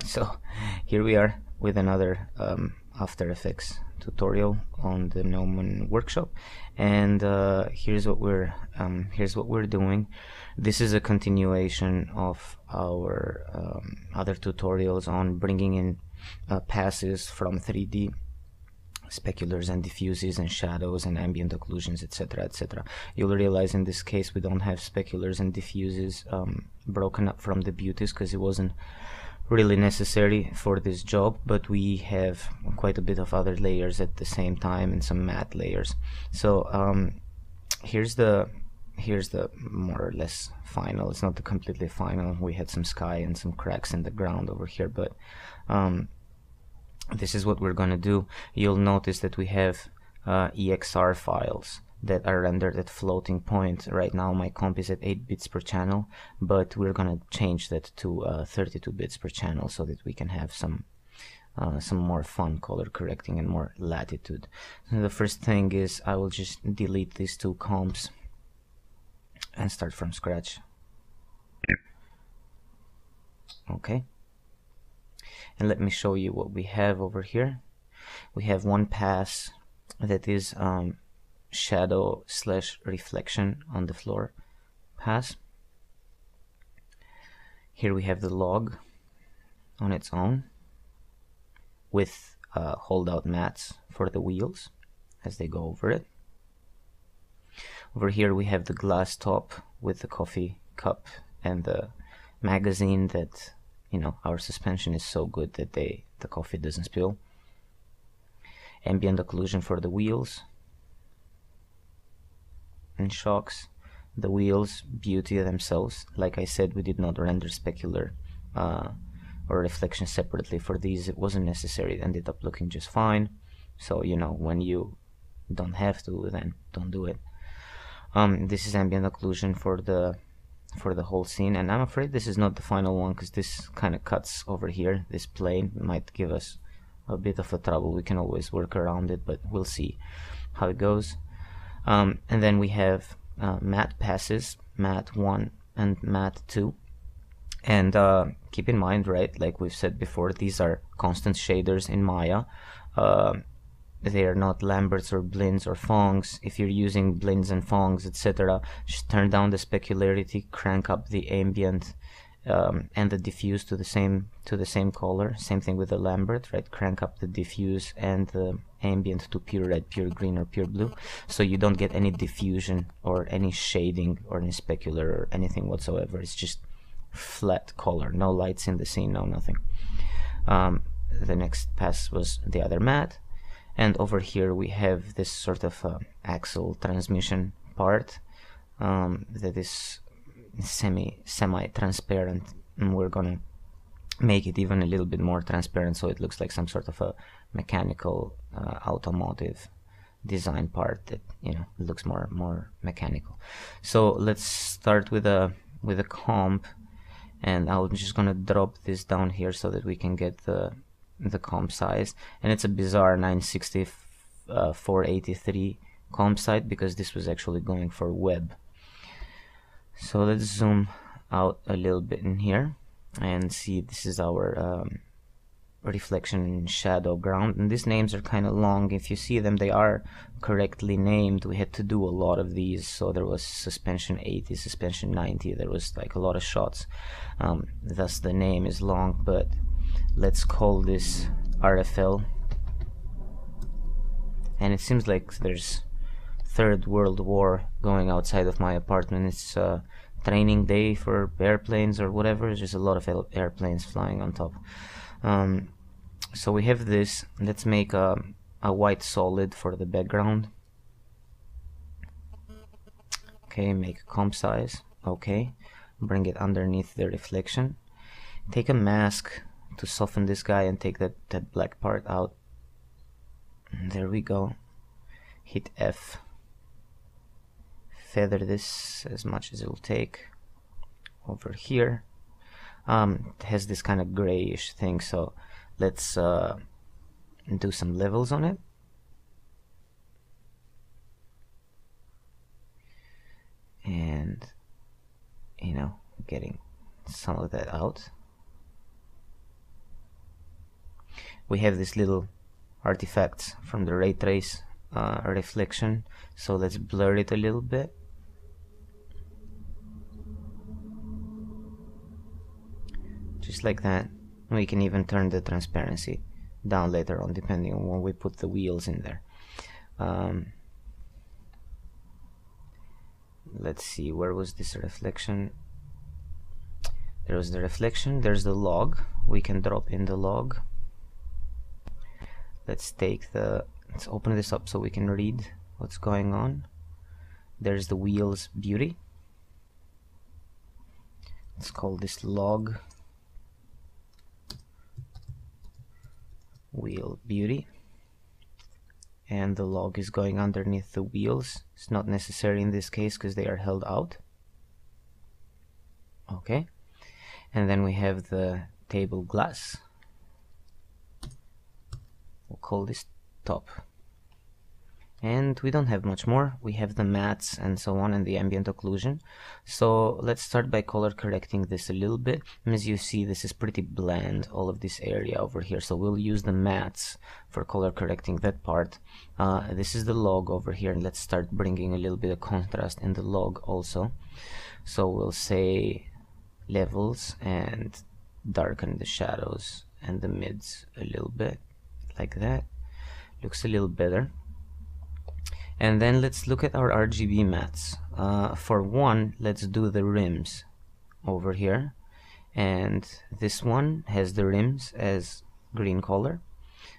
So here we are with another After Effects tutorial on the Gnomon workshop, and here's what we're doing. This is a continuation of our other tutorials on bringing in passes from 3D, speculars and diffuses and shadows and ambient occlusions, etc., etc. You'll realize in this case we don't have speculars and diffuses broken up from the beauties because it wasn't really necessary for this job, but we have quite a bit of other layers at the same time and some matte layers. So here's the more or less final. It's not the completely final. We had some sky and some cracks in the ground over here, but this is what we're gonna do. You'll notice that we have EXR files that are rendered at floating point. Right now my comp is at 8 bits per channel, but we're gonna change that to 32 bits per channel so that we can have some more fun color correcting and more latitude. So the first thing is I will just delete these two comps and start from scratch. Okay, and let me show you what we have over here. We have one pass that is shadow / reflection on the floor pass. Here we have the log on its own with holdout mats for the wheels as they go over it. Over here we have the glass top with the coffee cup and the magazine that, you know, our suspension is so good that the coffee doesn't spill. Ambient occlusion for the wheels and shocks. The wheels, beauty themselves. Like I said, we did not render specular or reflection separately for these. It wasn't necessary. It ended up looking just fine. So, you know, when you don't have to, then don't do it. This is ambient occlusion for the whole scene, and I'm afraid this is not the final one because this kind of cuts over here. This plane might give us a bit of a trouble. We can always work around it, but we'll see how it goes. And then we have matte passes, matte 1 and matte 2. And keep in mind, right, like we've said before, these are constant shaders in Maya. They are not Lamberts or Blinds or Fongs. If you're using Blinds and Fongs, etc., just turn down the specularity, crank up the ambient and the diffuse to the same color. Same thing with the Lambert, right? Crank up the diffuse and the ambient to pure red, pure green, or pure blue, so you don't get any diffusion or any shading or any specular or anything whatsoever. It's just flat color, no lights in the scene, no nothing. The next pass was the other matte, and over here we have this sort of axle transmission part that is semi-transparent, and we're gonna make it even a little bit more transparent so it looks like some sort of a mechanical automotive design part that, you know, looks more mechanical. So let's start with a comp, and I'm just gonna drop this down here so that we can get the comp size, and it's a bizarre 960 483 comp size because this was actually going for web. So let's zoom out a little bit in here and see. This is our reflection and shadow ground, and these names are kind of long. If you see them, they are correctly named. We had to do a lot of these, so there was suspension 80, suspension 90, there was like a lot of shots, thus the name is long. But let's call this RFL, and it seems like there's Third World War going outside of my apartment. It's training day for airplanes or whatever. There's just a lot of airplanes flying on top. So we have this. Let's make a white solid for the background. Okay, make a comp size. Okay, bring it underneath the reflection. Take a mask to soften this guy and take that black part out. And there we go. Hit F. Feather this as much as it will take. Over here it has this kind of grayish thing, so let's do some levels on it. And, you know, getting some of that out. we have this little artifacts from the ray trace reflection, so let's blur it a little bit. Just like that. We can even turn the transparency down later on, depending on when we put the wheels in there. Let's see, where was this reflection? There was the reflection, there's the log. We can drop in the log. Let's open this up so we can read what's going on. There's the wheels beauty. Let's call this log wheel beauty, and the log is going underneath the wheels. It's not necessary in this case because they are held out. Okay, and then we have the table glass. We'll call this top, and we don't have much more. We have the mattes and so on, and the ambient occlusion. So let's start by color correcting this a little bit. As you see, this is pretty bland, all of this area over here, so we'll use the mattes for color correcting that part. This is the log over here, and let's start bringing a little bit of contrast in the log also. So we'll say levels and darken the shadows and the mids a little bit, like that. Looks a little better. And then let's look at our RGB mattes. For one, let's do the rims over here, and this one has the rims as green color,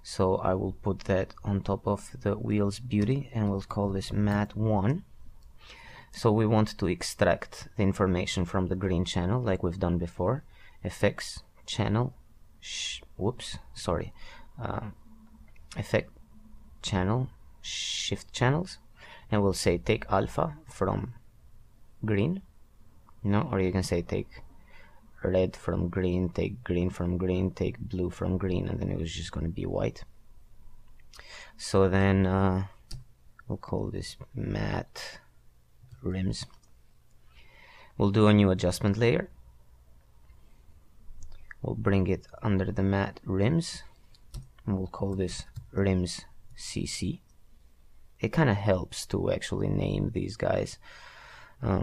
so I will put that on top of the wheels beauty, and we'll call this matte 1. So we want to extract the information from the green channel like we've done before. Effects, channel, effect, channel, shift channels, and we'll say take alpha from green, or you can say take red from green, take green from green, take blue from green, and then it was just going to be white. So then we'll call this matte rims. We'll do a new adjustment layer. We'll bring it under the matte rims, and we'll call this rims CC. It kind of helps to actually name these guys so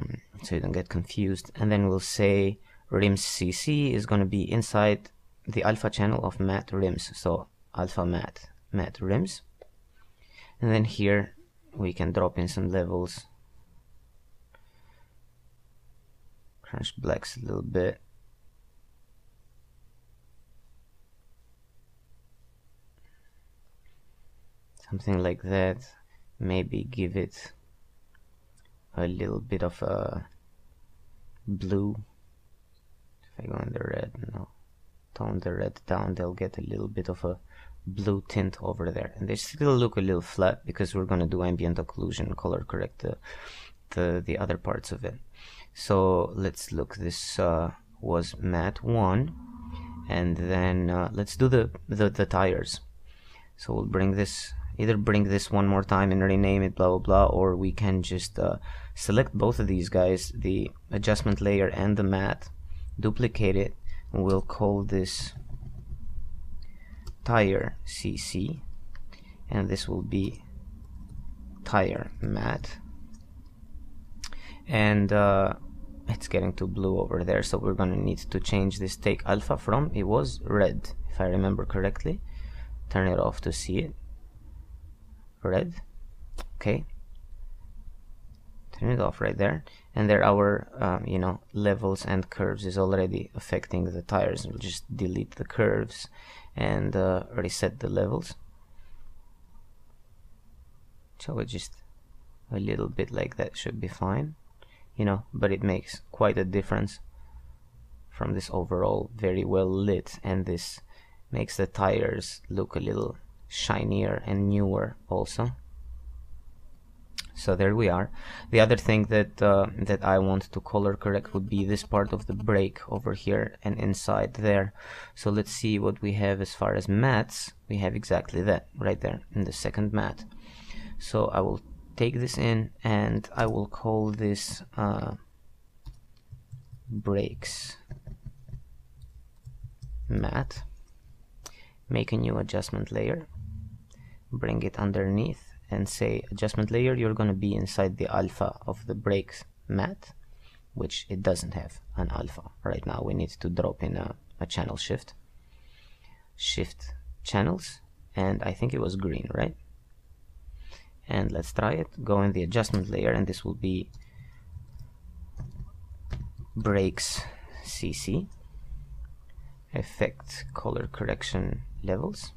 you don't get confused. And then we'll say rims CC is going to be inside the alpha channel of matte rims, so alpha matte rims. And then here we can drop in some levels, crunch blacks a little bit, something like that. Maybe give it a little bit of a blue. If I go in the red, tone the red down, they'll get a little bit of a blue tint over there, and they still look a little flat because we're going to do ambient occlusion, color correct the other parts of it. So let's look, this was matte 1, and then let's do the tires. So we'll bring this, either bring this one more time and rename it blah blah blah, or we can just select both of these guys, the adjustment layer and the matte, duplicate it, and we'll call this tire CC, and this will be tire matte. And it's getting too blue over there, so we're gonna need to change this take alpha from, it was red if I remember correctly, turn it off to see it, red, okay, turn it off right there, and there our levels and curves is already affecting the tires. We'll just delete the curves and reset the levels, so it just a little bit like that should be fine, but it makes quite a difference from this overall very well lit, and this makes the tires look a little shinier and newer also. So there we are. The other thing that that I want to color correct would be this part of the brake over here and inside there. So let's see what we have as far as mattes. We have exactly that right there in the second matte. So I will take this in and I will call this brakes matte, make a new adjustment layer, bring it underneath, and say adjustment layer, you're going to be inside the alpha of the brakes mat, which it doesn't have an alpha right now. We need to drop in a channel shift channels, and I think it was green, right? And let's try it. Go in the adjustment layer, and this will be brakes CC, effect color correction levels,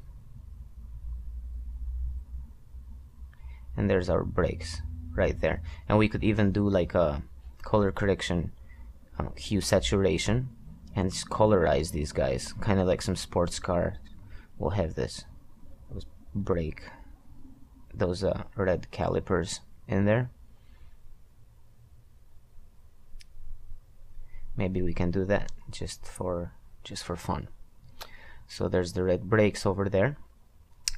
and there's our brakes right there. And we could even do like a color correction hue saturation and just colorize these guys, kind of like some sports car will have this. Those brake, those red calipers in there. Maybe we can do that just for fun. So there's the red brakes over there.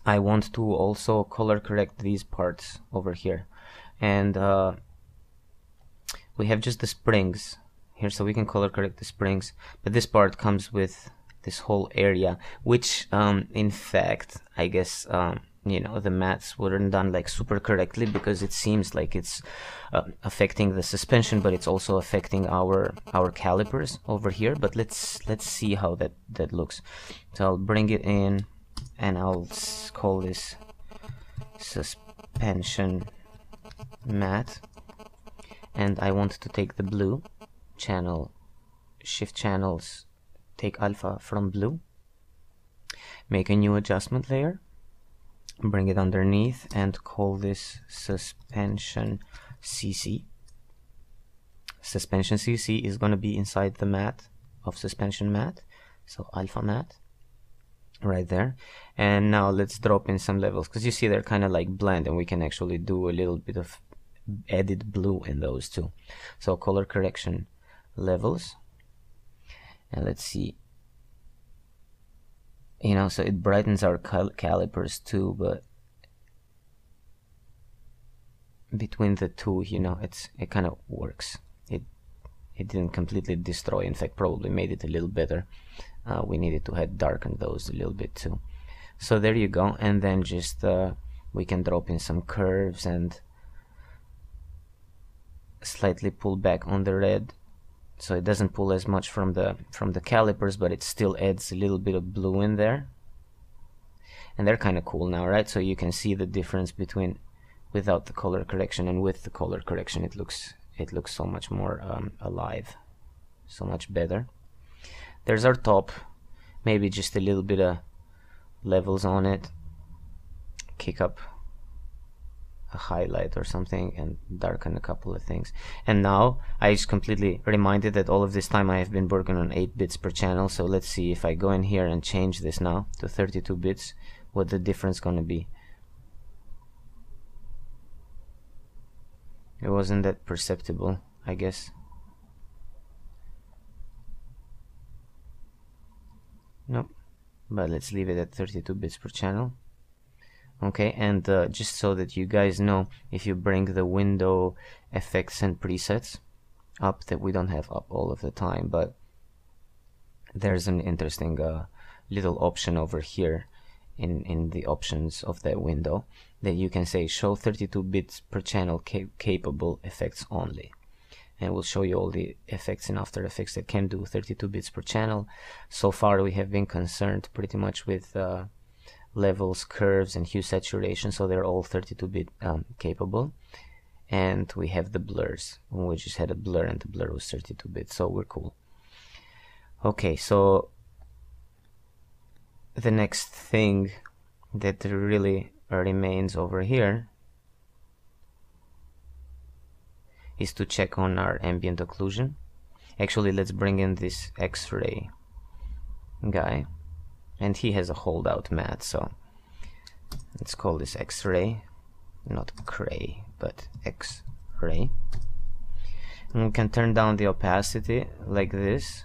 I want to also color correct these parts over here, and we have just the springs here, so we can color correct the springs, but this part comes with this whole area, which in fact I guess you know, the mats weren't done like super correctly, because it seems like it's affecting the suspension, but it's also affecting our calipers over here. But let's see how that looks. So I'll bring it in, and I'll call this suspension mat, and I want to take the blue channel, shift channels, take alpha from blue, make a new adjustment layer, bring it underneath, and call this suspension CC. Suspension CC is going to be inside the mat of suspension mat, so alpha mat right there. And now let's drop in some levels, because you see they're kind of like blend, and we can actually do a little bit of added blue in those too. So color correction levels, and let's see, you know, so it brightens our calipers too, but between the two, you know, it kind of works. It didn't completely destroy, in fact probably made it a little better. We needed to have darkened those a little bit too. So there you go. And then just we can drop in some curves and slightly pull back on the red, so it doesn't pull as much from the calipers, but it still adds a little bit of blue in there. And they're kind of cool now, right? So you can see the difference between without the color correction and with the color correction. It looks so much more alive, so much better. There's our top, maybe just a little bit of levels on it, kick up a highlight or something, and darken a couple of things. And now I just completely reminded that all of this time I have been working on 8 bits per channel. So let's see if I go in here and change this now to 32 bits, what the difference gonna be. It wasn't that perceptible, I guess. Nope, but let's leave it at 32 bits per channel. Okay, and just so that you guys know, if you bring the window effects and presets up, that we don't have up all of the time, but there's an interesting little option over here in the options of that window, that you can say show 32 bits per channel capable effects only, and we'll show you all the effects in After Effects that can do 32 bits per channel. So far we have been concerned pretty much with levels, curves, and hue saturation, so they're all 32-bit capable. And we have the blurs, we just had a blur, and the blur was 32-bit, so we're cool. Okay, so the next thing that really remains over here is to check on our ambient occlusion. Actually, let's bring in this X-ray guy, and he has a holdout mat, so let's call this X-ray, not cray, but X-ray. And we can turn down the opacity like this,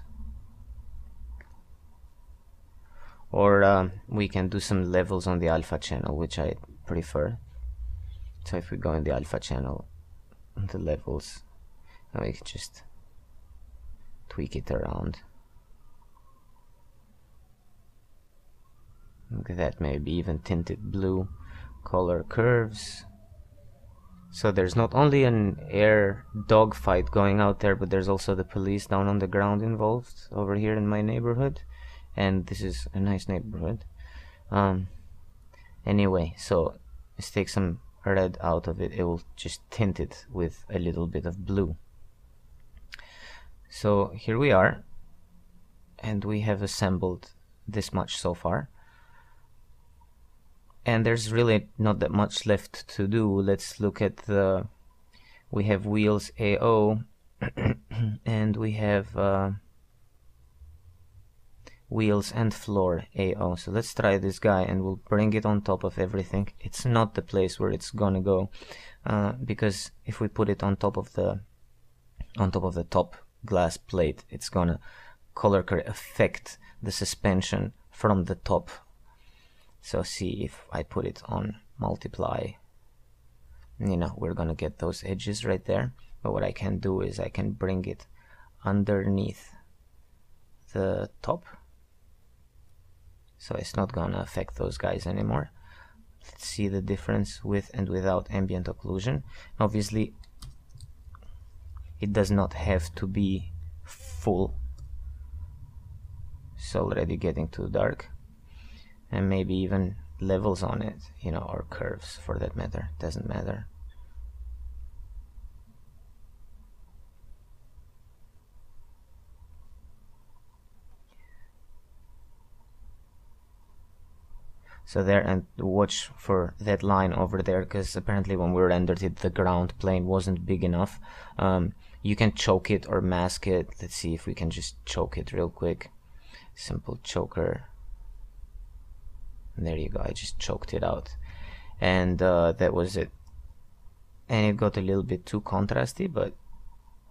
or we can do some levels on the alpha channel, which I prefer. So if we go in the alpha channel, the levels, and we can just tweak it around Look at that, maybe even tinted blue. Color curves. So there's not only an air dogfight going out there, but there's also the police down on the ground involved over here in my neighborhood. And this is a nice neighborhood. Anyway, so let's take some red out of it. It will just tint it with a little bit of blue. So here we are, and we have assembled this much so far. And there's really not that much left to do. Let's look at we have wheels AO and we have wheels and floor AO. So let's try this guy and we'll bring it on top of everything. It's not the place where it's gonna go, because if we put it on top of the top glass plate, it's gonna color affect the suspension from the top. So see, if I put it on multiply, we're gonna get those edges right there. But what I can do is I can bring it underneath the top, so it's not gonna affect those guys anymore. Let's see the difference with and without ambient occlusion. Obviously it does not have to be full. It's already getting too dark. And maybe even levels on it, or curves for that matter, doesn't matter. So there, and watch for that line over there, because apparently when we rendered it, the ground plane wasn't big enough. You can choke it or mask it. Let's see if we can just choke it real quick. Simple choker. There you go, I just choked it out, and that was it. And it got a little bit too contrasty, but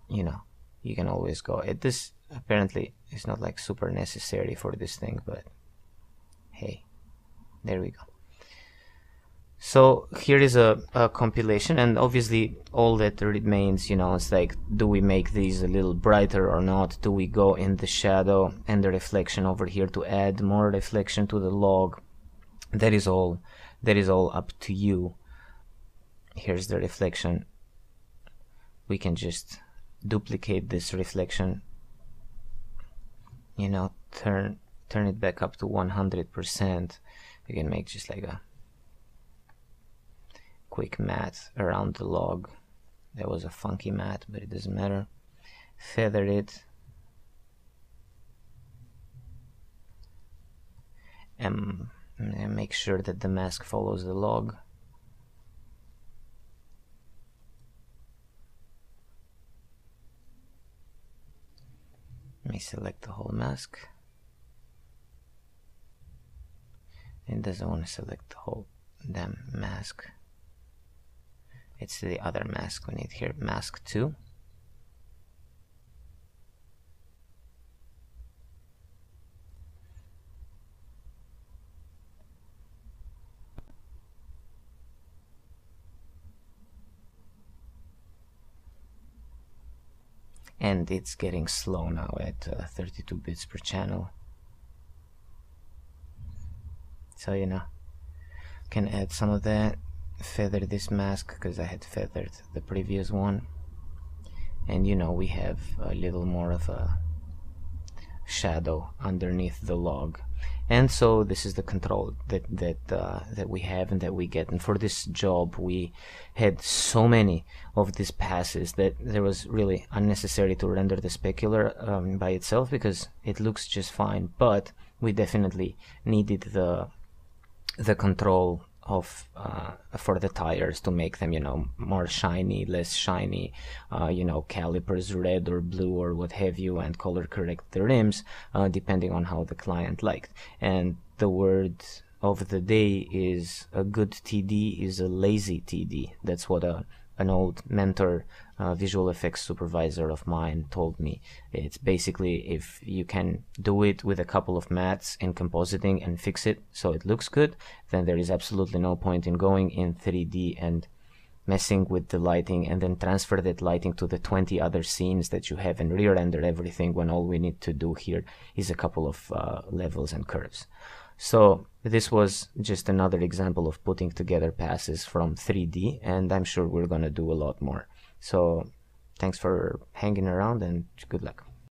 you can always go. This apparently is not like super necessary for this thing, but hey, there we go. So here is a compilation, and obviously all that remains, it's like, do we make these a little brighter or not? Do we go in the shadow and the reflection over here to add more reflection to the log? That is all up to you. Here's the reflection. We can just duplicate this reflection, turn it back up to 100%. We can make just like a quick matte around the log. That was a funky matte, but it doesn't matter. Feather it, and make sure that the mask follows the log. Let me select the whole mask. It doesn't want to select the whole damn mask. It's the other mask we need here, mask 2. And it's getting slow now at 32 bits per channel. So can add some of that, feather this mask because I had feathered the previous one, and we have a little more of a shadow underneath the log. And so this is the control that we have and that we get. And for this job we had so many of these passes that there was really unnecessary to render the specular by itself, because it looks just fine, but we definitely needed the control of for the tires to make them more shiny, less shiny, calipers red or blue or what have you, and color correct the rims depending on how the client liked. And the word of the day is, a good TD is a lazy TD. That's what an old mentor, visual effects supervisor of mine told me. It's basically, if you can do it with a couple of mattes in compositing and fix it so it looks good, then there is absolutely no point in going in 3D and messing with the lighting and then transfer that lighting to the 20 other scenes that you have and re-render everything, when all we need to do here is a couple of levels and curves. So this was just another example of putting together passes from 3D, and I'm sure we're gonna do a lot more. So thanks for hanging around and good luck.